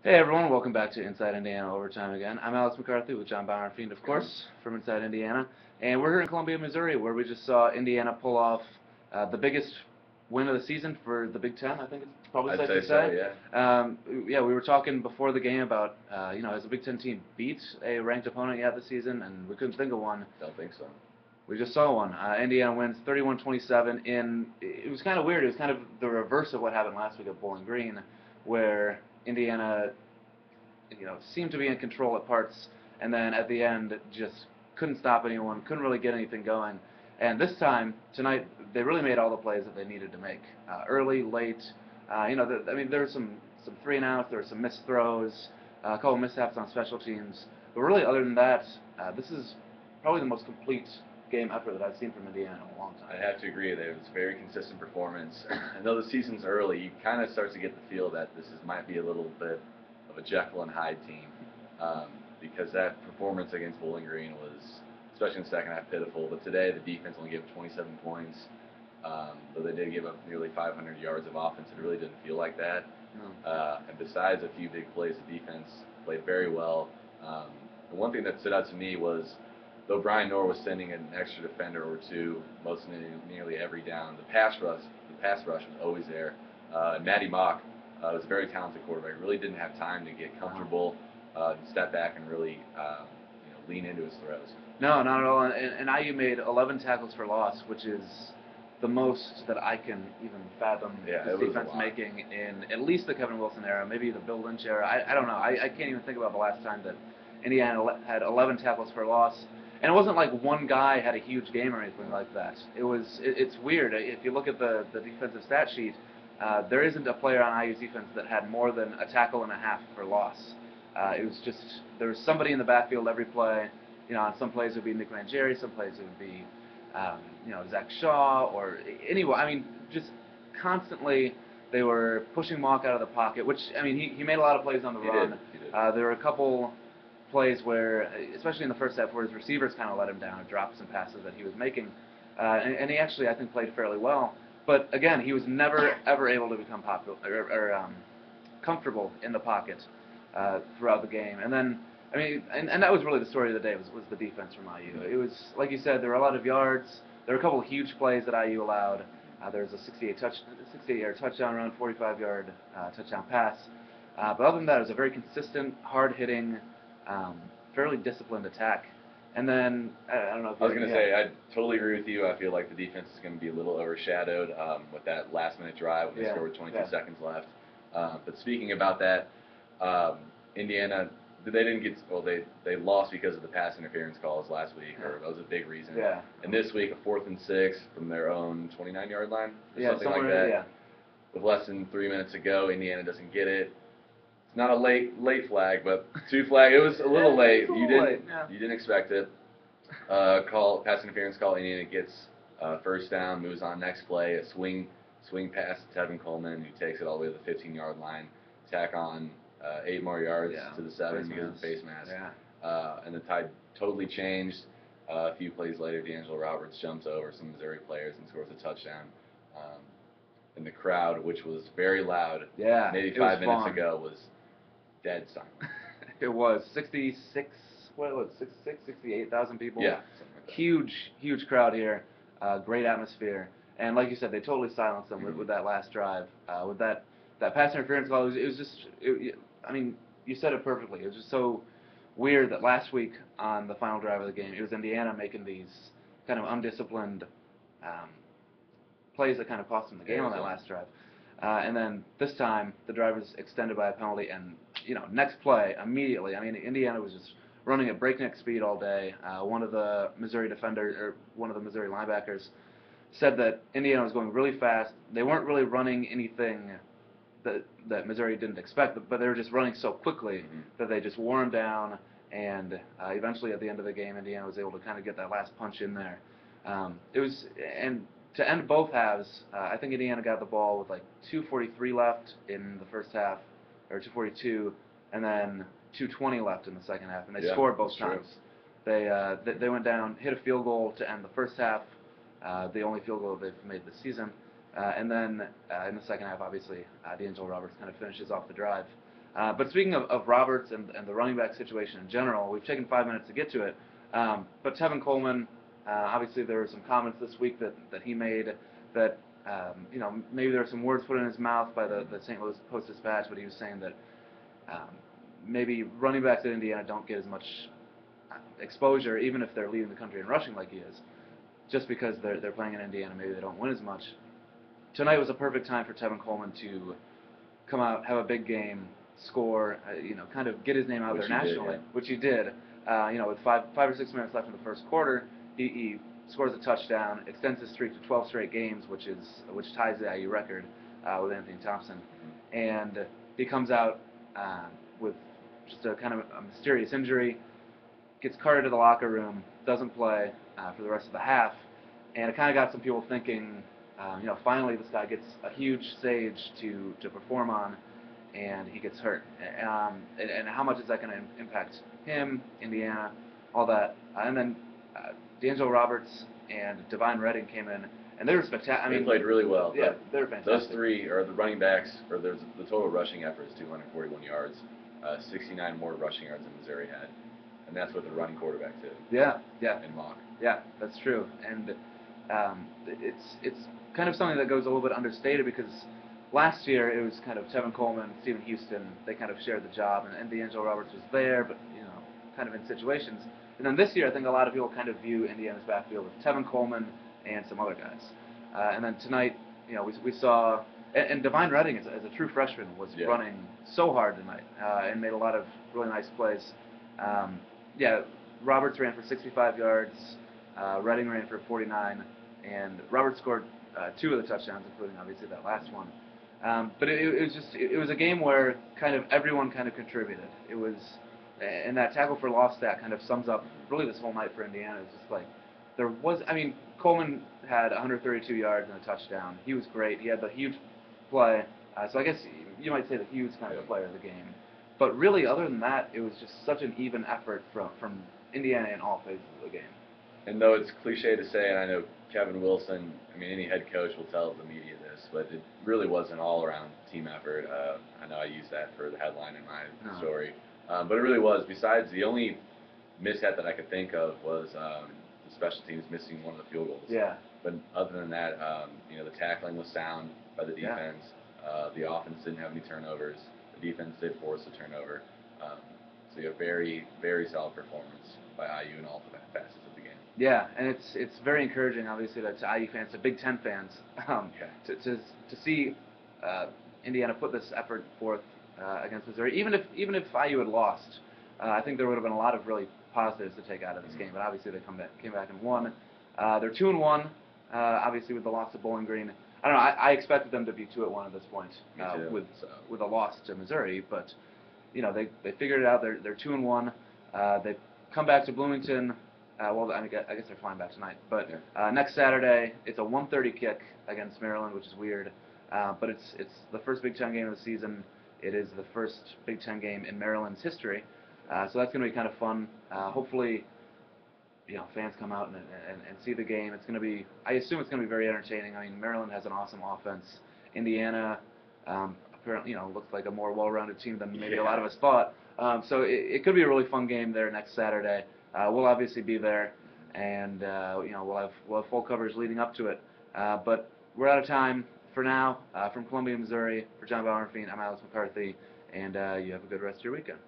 Hey everyone, welcome back to Inside Indiana Overtime again. I'm Alex McCarthy with John Bauer Fiend, of course, from Inside Indiana. And we're here in Columbia, Missouri, where we just saw Indiana pull off the biggest win of the season for the Big Ten, I think it's probably I'd safe say to say. so, yeah. Yeah, we were talking before the game about, has the Big Ten team beat a ranked opponent yet this season? And we couldn't think of one. Don't think so. We just saw one. Indiana wins 31-27 it was kind of weird. It was kind of the reverse of what happened last week at Bowling Green, where Indiana, seemed to be in control at parts, and then at the end just couldn't stop anyone, couldn't really get anything going. And this time, tonight, they really made all the plays that they needed to make. Early, late, there were some 3-and-outs, there were some missed throws, a couple mishaps on special teams. But really, other than that, this is probably the most complete game effort that I've seen from Indiana in a long time. I have to agree that it was a very consistent performance. And though the season's early, you kind of start to get the feel that might be a little bit of a Jekyll and Hyde team, because that performance against Bowling Green was, especially in the second half, pitiful. But today, the defense only gave up 27 points. Though they did give up nearly 500 yards of offense, it really didn't feel like that. No. And besides a few big plays, the defense played very well. The one thing that stood out to me was, though Brian Noor was sending an extra defender or two nearly every down, the pass rush was always there. Matty Mock was a very talented quarterback. Really didn't have time to get comfortable, step back, and really lean into his throws. No, not at all. And IU made 11 tackles for loss, which is the most that I can even fathom this defense making in at least the Kevin Wilson era, maybe the Bill Lynch era. I don't know. I can't even think about the last time that Indiana had 11 tackles for loss. And it wasn't like one guy had a huge game or anything like that. It's weird. If you look at the defensive stat sheet, there isn't a player on IU's defense that had more than a tackle and a half for loss. It was just, there was somebody in the backfield every play. On some plays it would be Nick Mangieri, some plays it would be, Zach Shaw, or anyone. Just constantly they were pushing Mock out of the pocket, which, he made a lot of plays on the run. He did. There were a couple plays where, especially in the first half, where his receivers kind of let him down and dropped some passes that he was making. And he actually, I think, played fairly well. But again, he was never, ever able to become comfortable in the pocket throughout the game. And then, and that was really the story of the day, was the defense from IU. It was, like you said, there were a lot of yards. There were a couple of huge plays that IU allowed. There was a 68-yard touchdown run, 45-yard touchdown pass. But other than that, it was a very consistent, hard-hitting, fairly disciplined attack. And then, I don't know if I was going to say, I totally agree with you. I feel like the defense is going to be a little overshadowed with that last-minute drive when they scored with 22 seconds left. But speaking about that, Indiana, they lost because of the pass interference calls last week, or that was a big reason. Yeah. And this week, a 4th and 6 from their own 29-yard line, or something like that. Yeah. With less than 3 minutes to go, Indiana doesn't get it. It's not a late flag, but 2 flag. It was a little late. You didn't expect it. Pass interference call. Indiana gets first down, moves on next play. A swing pass to Tevin Coleman, who takes it all the way to the 15-yard line. Tack on 8 more yards to the 7 because of the face mask. Yeah. And the tide totally changed. A few plays later, D'Angelo Roberts jumps over some Missouri players and scores a touchdown. And the crowd, which was very loud, maybe 5 minutes ago, was dead silent. It was 68,000 people. Yeah. Like huge crowd here. Great atmosphere. And like you said, they totally silenced them with that last drive. With that pass interference call, it was just, you said it perfectly. It was just so weird that last week on the final drive of the game, it was Indiana making these kind of undisciplined plays that kind of cost them the game on that last drive. And then this time, the drive was extended by a penalty, and next play, immediately, Indiana was just running at breakneck speed all day. One of the Missouri linebackers said that Indiana was going really fast. They weren't really running anything that Missouri didn't expect, but they were just running so quickly that they just wore them down, and eventually at the end of the game, Indiana was able to kind of get that last punch in there. And to end both halves, I think Indiana got the ball with like 2:43 left in the first half, or 2:42, and then 2:20 left in the second half, and they scored both times. They went down, hit a field goal to end the first half, the only field goal they've made this season, and then in the second half, obviously, D'Angelo Roberts kind of finishes off the drive. But speaking of Roberts and the running back situation in general, we've taken 5 minutes to get to it. But Tevin Coleman, obviously there were some comments this week that he made that maybe there were some words put in his mouth by the St. Louis Post-Dispatch, but he was saying that maybe running backs at Indiana don't get as much exposure, even if they're leading the country in rushing like he is, just because they're playing in Indiana. Maybe they don't win as much. Tonight was a perfect time for Tevin Coleman to come out, have a big game, score, kind of get his name out there nationally, which he did. With five or 6 minutes left in the first quarter, he scores a touchdown, extends his streak to 12 straight games, which ties the IU record with Anthony Thompson, and he comes out with just a kind of a mysterious injury, gets carted to the locker room, doesn't play for the rest of the half, and it kind of got some people thinking, finally this guy gets a huge stage to perform on, and he gets hurt. And how much is that going to impact him, Indiana, all that? And then D'Angelo Roberts and Divine Redding came in, and they were spectacular. They played really well. Yeah, they were fantastic. Those three are the running backs, or the total rushing effort is 241 yards, 69 more rushing yards than Missouri had. And that's what the running quarterback did. Yeah. In mock. Yeah, that's true. And it's kind of something that goes a little bit understated because last year it was kind of Tevin Coleman, Stephen Houston. They kind of shared the job, and D'Angelo Roberts was there, but kind of in situations. And then this year, I think a lot of people kind of view Indiana's backfield as Tevin Coleman and some other guys. And then tonight, we saw, and Divine Redding, as a true freshman, was running so hard tonight and made a lot of really nice plays. Roberts ran for 65 yards, Redding ran for 49, and Roberts scored 2 of the touchdowns, including obviously that last one. But it was a game where kind of everyone kind of contributed. It was, and that tackle for loss stat kind of sums up really this whole night for Indiana. It's just like Coleman had 132 yards and a touchdown. He was great. He had the huge play. So I guess you might say that he was kind of the player of the game. But really, other than that, it was just such an even effort from Indiana in all phases of the game. And though it's cliche to say, and I know Kevin Wilson, any head coach will tell the media this, but it really was an all-around team effort. I know I used that for the headline in my story. But it really was. Besides, the only mishap that I could think of was the special teams missing one of the field goals. Yeah. But other than that, the tackling was sound by the defense. The offense didn't have any turnovers. The defense did force a turnover. So you have very, very solid performance by IU in all the facets of the game. Yeah, and it's very encouraging, obviously, to IU fans, to Big Ten fans, to see Indiana put this effort forth against Missouri. Even if IU had lost, I think there would have been a lot of really positives to take out of this game. But obviously, they came back and won. They're 2-1, obviously, with the loss to Bowling Green. I don't know. I expected them to be 2-1 at this point with a loss to Missouri, but they figured it out. They're 2-1. They come back to Bloomington. I guess they're flying back tonight. But next Saturday, it's a 1:30 kick against Maryland, which is weird. But it's the first Big Ten game of the season. It is the first Big Ten game in Maryland's history. So that's going to be kind of fun. Hopefully, fans come out and see the game. It's going to be, I assume it's going to be very entertaining. Maryland has an awesome offense. Indiana, apparently, looks like a more well-rounded team than maybe a lot of us thought. So it could be a really fun game there next Saturday. We'll obviously be there, and we'll have full coverage leading up to it. But we're out of time for now. From Columbia, Missouri, for John Bauerfein, I'm Alex McCarthy, and you have a good rest of your weekend.